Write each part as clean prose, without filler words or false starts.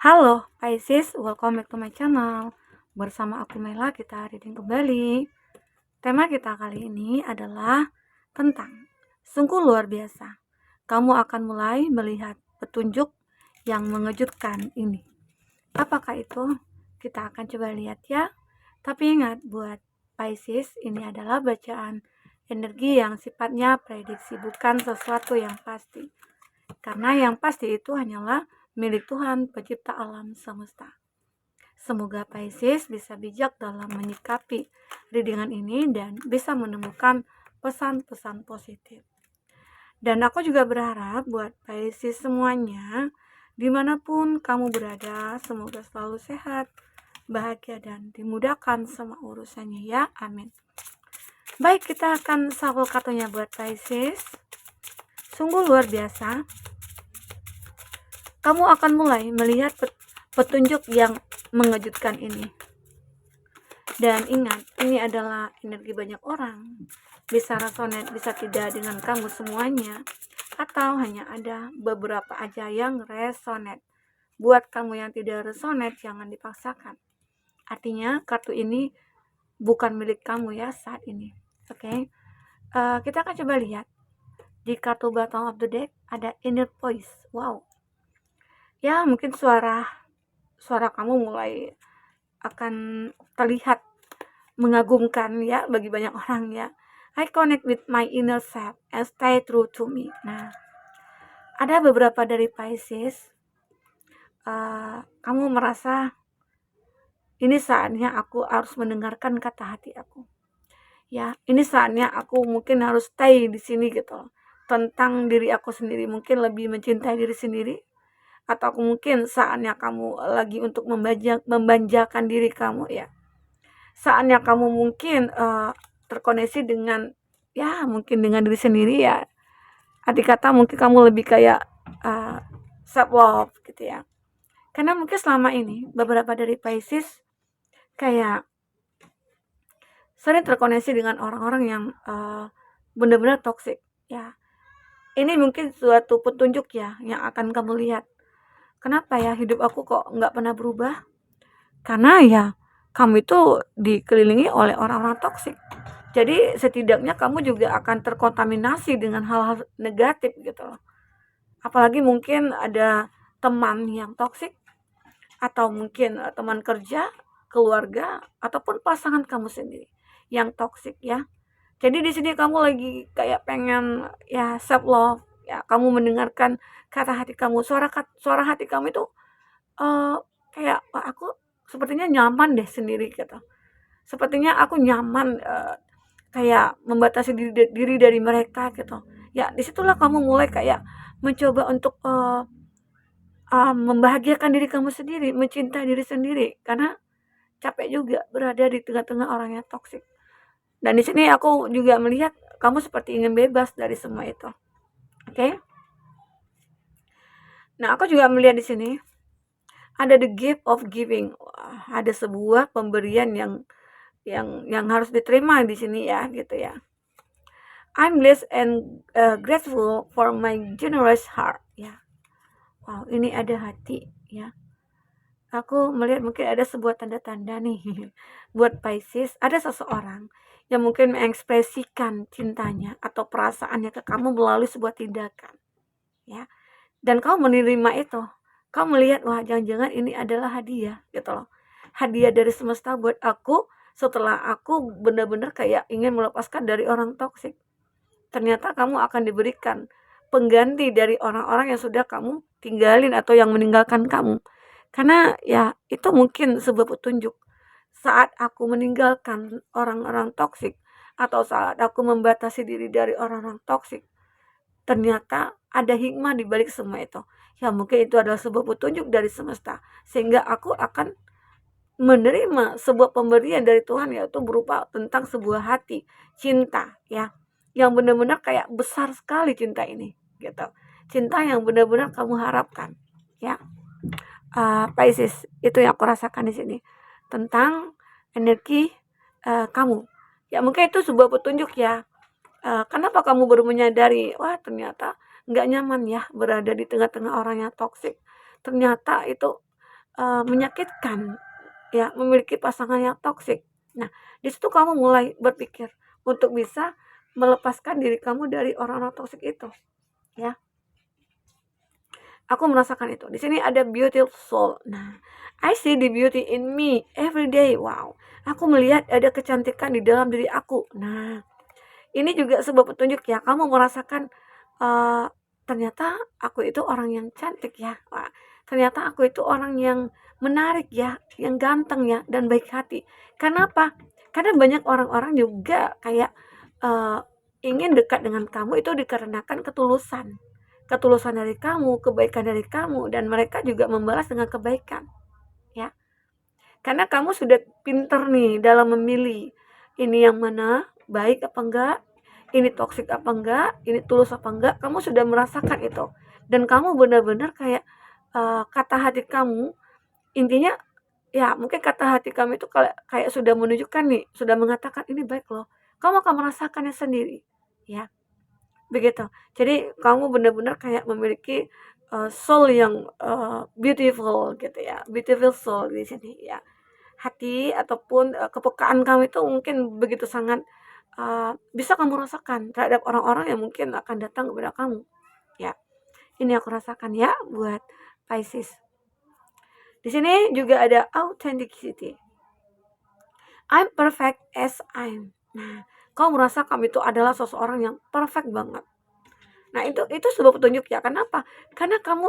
Halo Pisces, welcome back to my channel. Bersama aku Mela, kita reading kembali. Tema kita kali ini adalah tentang sungguh luar biasa. Kamu akan mulai melihat petunjuk yang mengejutkan ini. Apakah itu? Kita akan coba lihat ya. Tapi ingat, buat Pisces, ini adalah bacaan energi yang sifatnya prediksi, bukan sesuatu yang pasti. Karena yang pasti itu hanyalah milik Tuhan, pencipta alam semesta. Semoga Pisces bisa bijak dalam menyikapi readingan ini dan bisa menemukan pesan-pesan positif. Dan aku juga berharap buat Pisces semuanya, dimanapun kamu berada, semoga selalu sehat, bahagia, dan dimudahkan semua urusannya ya, amin. Baik, kita akan shuffle kartunya buat Pisces. Sungguh luar biasa. Kamu akan mulai melihat petunjuk yang mengejutkan ini. Dan ingat, ini adalah energi banyak orang. Bisa resonate, bisa tidak dengan kamu semuanya. Atau hanya ada beberapa aja yang resonate. Buat kamu yang tidak resonate, jangan dipaksakan. Artinya, kartu ini bukan milik kamu ya saat ini. Oke? Kita akan coba lihat. Di kartu bottom of the deck, ada inner voice. Wow. Ya, mungkin suara kamu mulai akan terlihat mengagumkan ya bagi banyak orang ya. I connect with my inner self and stay true to me. Nah, ada beberapa dari Pisces, kamu merasa ini saatnya aku harus mendengarkan kata hati aku. Ya, ini saatnya aku mungkin harus stay di sini gitu. Tentang diri aku sendiri, mungkin lebih mencintai diri sendiri. Atau mungkin saatnya kamu lagi untuk membanjakan diri kamu ya. Saatnya kamu mungkin terkoneksi dengan ya mungkin dengan diri sendiri ya. Arti kata mungkin kamu lebih kayak self love gitu ya. Karena mungkin selama ini beberapa dari Pisces kayak sering terkoneksi dengan orang-orang yang benar-benar toksik ya. Ini mungkin suatu petunjuk ya yang akan kamu lihat. Kenapa ya hidup aku kok nggak pernah berubah? Karena ya kamu itu dikelilingi oleh orang-orang toksik. Jadi setidaknya kamu juga akan terkontaminasi dengan hal-hal negatif gitu loh. Apalagi mungkin ada teman yang toksik, atau mungkin teman kerja, keluarga, ataupun pasangan kamu sendiri yang toksik ya. Jadi di sini kamu lagi kayak pengen ya self love, ya kamu mendengarkan kata hati kamu, suara hati kamu itu kayak aku sepertinya nyaman deh sendiri gitu. Sepertinya aku nyaman kayak membatasi diri dari mereka gitu. Ya disitulah kamu mulai kayak mencoba untuk membahagiakan diri kamu sendiri, mencintai diri sendiri karena capek juga berada di tengah-tengah orang yang toksik. Dan di sini aku juga melihat kamu seperti ingin bebas dari semua itu. Oke? Nah, aku juga melihat di sini ada the gift of giving. Wah, ada sebuah pemberian yang harus diterima di sini ya, gitu ya. I'm blessed and grateful for my generous heart. Ya, wow, ini ada hati ya. Aku melihat mungkin ada sebuah tanda-tanda nih buat Pisces. Ada seseorang yang mungkin mengekspresikan cintanya atau perasaannya ke kamu melalui sebuah tindakan, ya. Dan kamu menerima itu. Kamu melihat, wah jangan-jangan ini adalah hadiah, gitu loh. Hadiah dari semesta buat aku setelah aku benar-benar kayak ingin melepaskan dari orang toksik. Ternyata kamu akan diberikan pengganti dari orang-orang yang sudah kamu tinggalin atau yang meninggalkan kamu. Karena ya itu mungkin sebuah petunjuk. Saat aku meninggalkan orang-orang toksik atau saat aku membatasi diri dari orang-orang toksik, ternyata ada hikmah di balik semua itu. Ya mungkin itu adalah sebuah petunjuk dari semesta sehingga aku akan menerima sebuah pemberian dari Tuhan, yaitu berupa tentang sebuah hati cinta ya, yang benar-benar kayak besar sekali cinta ini gitu. Cinta yang benar-benar kamu harapkan ya. Pisces, itu yang aku rasakan di sini tentang energi kamu. Ya mungkin itu sebuah petunjuk ya. Kenapa kamu baru menyadari, wah ternyata nggak nyaman ya berada di tengah-tengah orang yang toksik. Ternyata itu menyakitkan, ya, memiliki pasangan yang toksik. Nah, di situ kamu mulai berpikir untuk bisa melepaskan diri kamu dari orang-orang toksik itu, ya. Aku merasakan itu. Di sini ada beautiful soul. Nah, I see the beauty in me every day. Wow. Aku melihat ada kecantikan di dalam diri aku. Nah, ini juga sebuah petunjuk ya. Kamu merasakan uh, ternyata aku itu orang yang cantik ya. Wah, ternyata aku itu orang yang menarik ya, yang ganteng ya, dan baik hati. Kenapa? Karena banyak orang-orang juga kayak uh, ingin dekat dengan kamu itu dikarenakan ketulusan. Ketulusan dari kamu, kebaikan dari kamu, dan mereka juga membalas dengan kebaikan, ya. Karena kamu sudah pinter nih dalam memilih, ini yang mana, baik apa enggak, ini toksik apa enggak, ini tulus apa enggak, kamu sudah merasakan itu. Dan kamu benar-benar kayak kata hati kamu, intinya ya mungkin kata hati kamu itu kayak sudah menunjukkan nih, sudah mengatakan ini baik loh. Kamu akan merasakannya sendiri, ya. Begitu. Jadi kamu benar-benar kayak memiliki soul yang beautiful gitu ya, beautiful soul di sini ya. Hati ataupun kepekaan kamu itu mungkin begitu sangat bisa kamu rasakan terhadap orang-orang yang mungkin akan datang kepada kamu. Ya, ini aku rasakan ya buat Pisces. Di sini juga ada authenticity. I'm perfect as I'm. Nah, kamu merasa kamu itu adalah seseorang yang perfect banget. Nah, itu sebuah petunjuk ya. Kenapa? Karena kamu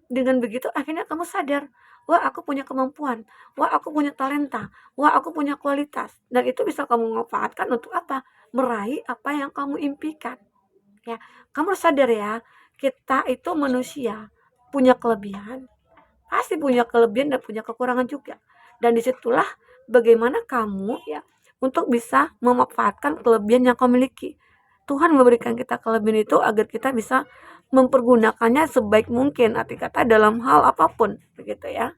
dengan begitu akhirnya kamu sadar, wah aku punya kemampuan, wah aku punya talenta, wah aku punya kualitas. Dan itu bisa kamu manfaatkan untuk apa? Meraih apa yang kamu impikan. Ya, kamu sadar ya, kita itu manusia punya kelebihan, pasti punya kelebihan dan punya kekurangan juga. Dan disitulah bagaimana kamu ya untuk bisa memanfaatkan kelebihan yang kamu miliki. Tuhan memberikan kita kelebihan itu agar kita bisa mempergunakannya sebaik mungkin, arti kata dalam hal apapun, begitu ya.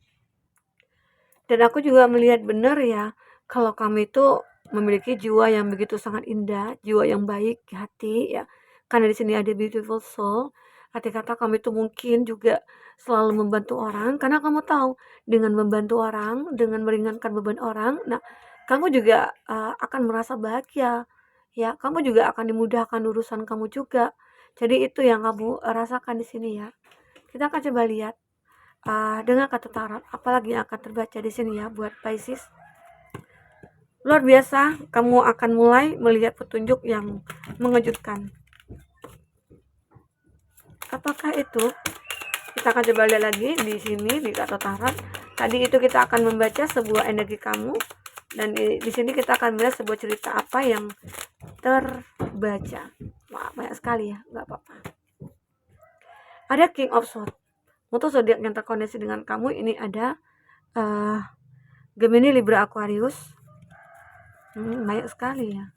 Dan aku juga melihat benar ya, kalau kamu itu memiliki jiwa yang begitu sangat indah, jiwa yang baik hati ya. Karena di sini ada beautiful soul, arti kata kamu itu mungkin juga selalu membantu orang karena kamu tahu dengan membantu orang, dengan meringankan beban orang, nah kamu juga akan merasa bahagia. Ya, kamu juga akan dimudahkan urusan kamu juga. Jadi itu yang kamu rasakan di sini ya. Kita akan coba lihat dengan kata tarot apalagi yang akan terbaca di sini ya buat Pisces. Luar biasa, kamu akan mulai melihat petunjuk yang mengejutkan. Apakah itu? Kita akan coba lihat lagi di sini di kata tarot. Tadi itu kita akan membaca sebuah energi kamu, dan di sini kita akan melihat sebuah cerita apa yang terbaca. Wah, banyak sekali ya, nggak apa-apa. Ada King of Swords. Untuk zodiak yang terkoneksi dengan kamu ini ada Gemini, Libra, Aquarius. Banyak sekali ya.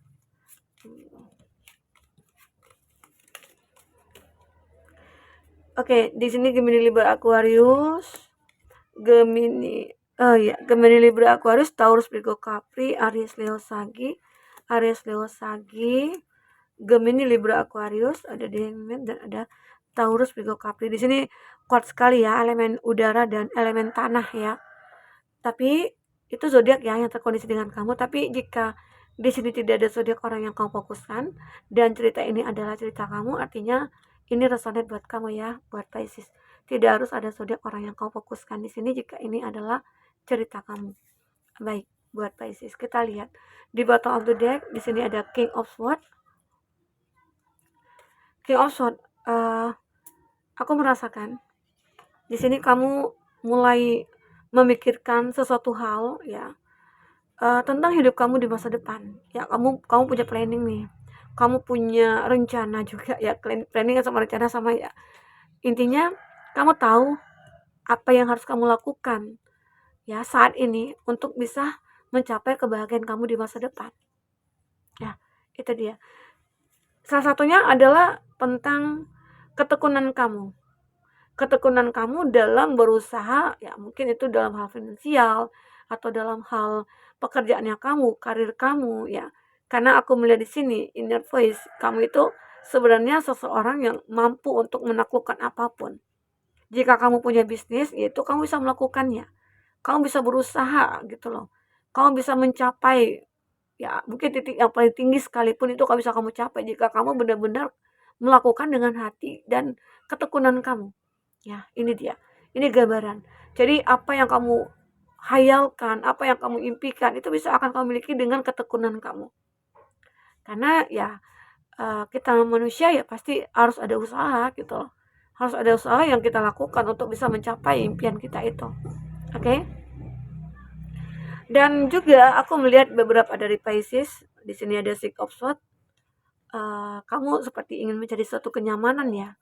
Oke, di sini Gemini, Libra, Aquarius, Gemini, Gemini, Libra, Aquarius, Taurus, Virgo, Capri, Aries, Leo, Sagi, Gemini, Libra, Aquarius, ada Demon dan ada Taurus, Virgo, Capri. Di sini kuat sekali ya elemen udara dan elemen tanah ya. Tapi itu zodiak ya yang terkondisi dengan kamu. Tapi jika di sini tidak ada zodiak orang yang kamu fokuskan dan cerita ini adalah cerita kamu, artinya ini resonate buat kamu ya, buat Pisces. Tidak harus ada zodiak orang yang kamu fokuskan di sini jika ini adalah cerita kamu. Baik, buat Pisces kita lihat di bottom of the deck. Di sini ada King of Swords. King of Swords, aku merasakan di sini kamu mulai memikirkan sesuatu hal ya tentang hidup kamu di masa depan. Ya, kamu punya planning nih. Kamu punya rencana juga ya, planning sama rencana sama ya. Intinya kamu tahu apa yang harus kamu lakukan ya saat ini untuk bisa mencapai kebahagiaan kamu di masa depan. Ya, itu dia. Salah satunya adalah tentang ketekunan kamu. Ketekunan kamu dalam berusaha, ya mungkin itu dalam hal finansial atau dalam hal pekerjaannya kamu, karir kamu ya. Karena aku melihat di sini inner voice, kamu itu sebenarnya seseorang yang mampu untuk menaklukkan apapun. Jika kamu punya bisnis, yaitu kamu bisa melakukannya. Kamu bisa berusaha gitu loh. Kamu bisa mencapai, ya mungkin titik yang paling tinggi sekalipun itu bisa kamu capai jika kamu benar-benar melakukan dengan hati dan ketekunan kamu. Ya, ini dia. Ini gambaran. Jadi apa yang kamu hayalkan, apa yang kamu impikan itu bisa akan kamu miliki dengan ketekunan kamu. Karena ya kita manusia ya pasti harus ada usaha gitu loh. Harus ada usaha yang kita lakukan untuk bisa mencapai impian kita itu. Oke? Dan juga aku melihat beberapa dari Pisces, di sini ada Six of Swords. Kamu seperti ingin mencari suatu kenyamanan ya.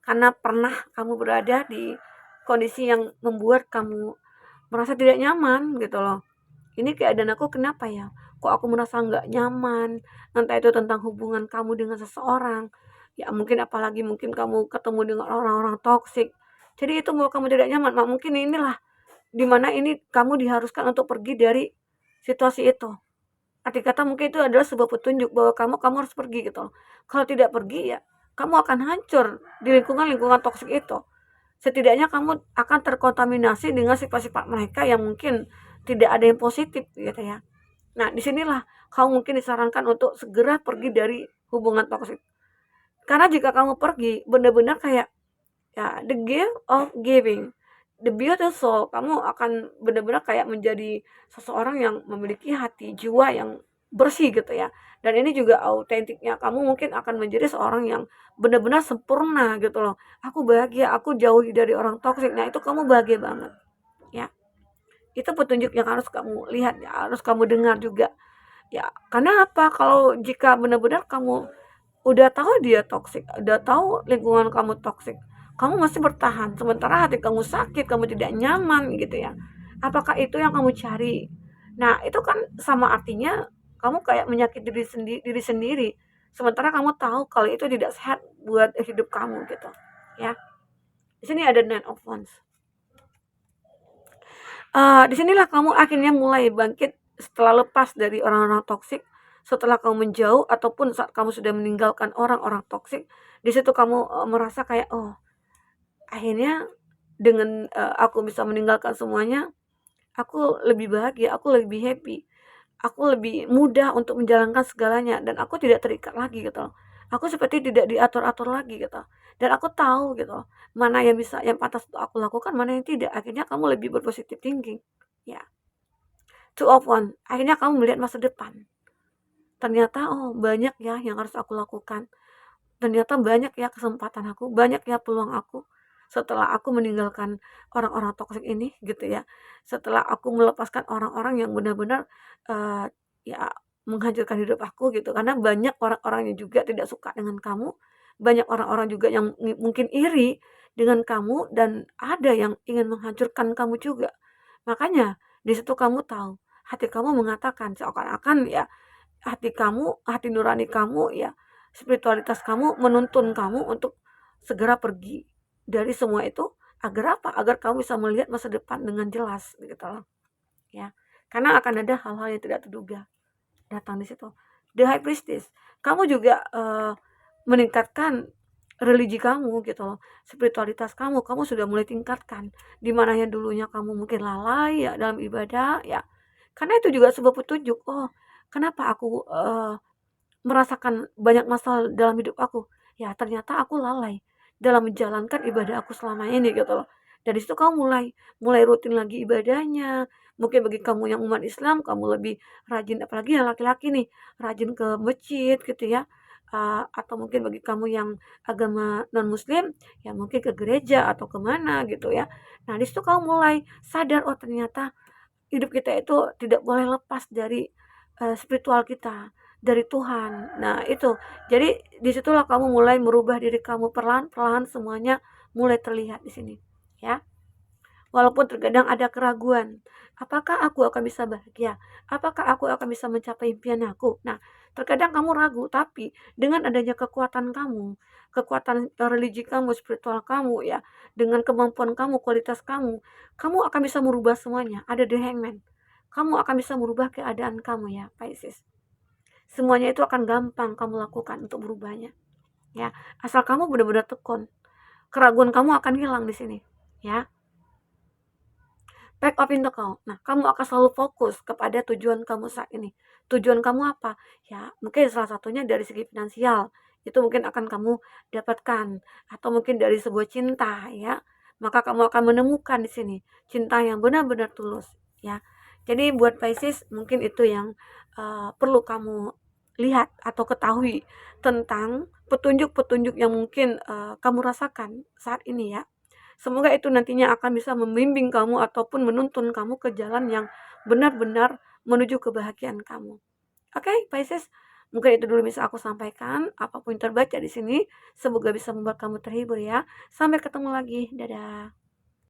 Karena pernah kamu berada di kondisi yang membuat kamu merasa tidak nyaman gitu loh. Ini keadaan aku kenapa ya? Kok aku merasa nggak nyaman? Entah itu tentang hubungan kamu dengan seseorang. Ya mungkin apalagi mungkin kamu ketemu dengan orang-orang toksik. Jadi itu membuat kamu tidak nyaman. Mungkin inilah dimana ini kamu diharuskan untuk pergi dari situasi itu. Arti kata mungkin itu adalah sebuah petunjuk bahwa kamu harus pergi gitu loh. Kalau tidak pergi ya kamu akan hancur di lingkungan toksik itu. Setidaknya kamu akan terkontaminasi dengan sifat-sifat mereka yang mungkin tidak ada yang positif gitu ya. Nah, disinilah kamu mungkin disarankan untuk segera pergi dari hubungan toksik. Karena jika kamu pergi, benar-benar kayak ya the gift of giving, the beautiful, kamu akan benar-benar kayak menjadi seseorang yang memiliki hati jiwa yang bersih gitu ya. Dan ini juga autentiknya kamu mungkin akan menjadi seorang yang benar-benar sempurna gitu loh. Aku bahagia, aku jauh dari orang toksik. Nah, itu kamu bahagia banget ya. Itu petunjuk yang harus kamu lihat ya, harus kamu dengar juga. Ya, karena apa? Kalau jika benar-benar kamu udah tahu dia toksik, udah tahu lingkungan kamu toksik, kamu masih bertahan, sementara hati kamu sakit, kamu tidak nyaman gitu ya. Apakah itu yang kamu cari? Nah, itu kan sama artinya kamu kayak menyakiti diri sendiri. Sementara kamu tahu kalau itu tidak sehat buat hidup kamu gitu. Ya. Di sini ada Nine of Wands. Disinilah kamu akhirnya mulai bangkit setelah lepas dari orang-orang toksik, setelah kamu menjauh ataupun saat kamu sudah meninggalkan orang-orang toksik. Di situ kamu merasa kayak, oh akhirnya dengan aku bisa meninggalkan semuanya, aku lebih bahagia, aku lebih happy, aku lebih mudah untuk menjalankan segalanya dan aku tidak terikat lagi gitu loh. Aku seperti tidak diatur-atur lagi gitu. Dan aku tahu gitu loh, mana yang bisa, yang pantas untuk aku lakukan, mana yang tidak. Akhirnya kamu lebih berpositif thinking. Ya, two of one. Akhirnya kamu melihat masa depan. Ternyata oh banyak ya yang harus aku lakukan. Ternyata banyak ya kesempatan aku, banyak ya peluang aku setelah aku meninggalkan orang-orang toksik ini gitu ya. Setelah aku melepaskan orang-orang yang benar-benar ya menghancurkan hidup aku gitu. Karena banyak orang-orang yang juga tidak suka dengan kamu, banyak orang-orang juga yang mungkin iri dengan kamu dan ada yang ingin menghancurkan kamu juga. Makanya di situ kamu tahu, hati kamu mengatakan seakan-akan ya hati nurani kamu ya, spiritualitas kamu menuntun kamu untuk segera pergi dari semua itu agar apa? Agar kamu bisa melihat masa depan dengan jelas gitu loh. Ya. Karena akan ada hal-hal yang tidak terduga datang di situ. The High Priestess, kamu juga meningkatkan religi kamu gitu loh, spiritualitas kamu sudah mulai tingkatkan. Di mana yang dulunya kamu mungkin lalai ya dalam ibadah ya. Karena itu juga sebuah petunjuk, oh kenapa aku merasakan banyak masalah dalam hidup aku, ya ternyata aku lalai dalam menjalankan ibadah aku selama ini gitu loh. Dari situ kamu mulai rutin lagi ibadahnya. Mungkin bagi kamu yang umat Islam, kamu lebih rajin, apalagi yang laki-laki nih, rajin ke masjid gitu ya. Atau mungkin bagi kamu yang agama non muslim, ya mungkin ke gereja atau kemana gitu ya. Nah di situ kamu mulai sadar, oh ternyata hidup kita itu tidak boleh lepas dari spiritual kita, dari Tuhan. Nah itu, jadi disitulah kamu mulai merubah diri kamu perlahan-perlahan, semuanya mulai terlihat di sini ya. Walaupun terkadang ada keraguan, apakah aku akan bisa bahagia? Apakah aku akan bisa mencapai impian aku? Nah, terkadang kamu ragu, tapi dengan adanya kekuatan kamu, kekuatan religi kamu, spiritual kamu ya, dengan kemampuan kamu, kualitas kamu akan bisa merubah semuanya. Ada the hangman. Kamu akan bisa merubah keadaan kamu ya, Pisces. Semuanya itu akan gampang kamu lakukan untuk merubahnya. Ya, asal kamu benar-benar tekun. keraguan kamu akan hilang di sini, ya. Back of Pentacle. Nah, kamu akan selalu fokus kepada tujuan kamu saat ini. Tujuan kamu apa? Ya, mungkin salah satunya dari segi finansial. Itu mungkin akan kamu dapatkan, atau mungkin dari sebuah cinta, ya. Maka kamu akan menemukan di sini cinta yang benar-benar tulus, ya. Jadi buat Pisces mungkin itu yang perlu kamu lihat atau ketahui tentang petunjuk-petunjuk yang mungkin kamu rasakan saat ini, ya. Semoga itu nantinya akan bisa membimbing kamu ataupun menuntun kamu ke jalan yang benar-benar menuju kebahagiaan kamu. Oke, Pisces, mungkin itu dulu bisa aku sampaikan. Apapun yang terbaca di sini, semoga bisa membuat kamu terhibur ya. Sampai ketemu lagi. Dadah.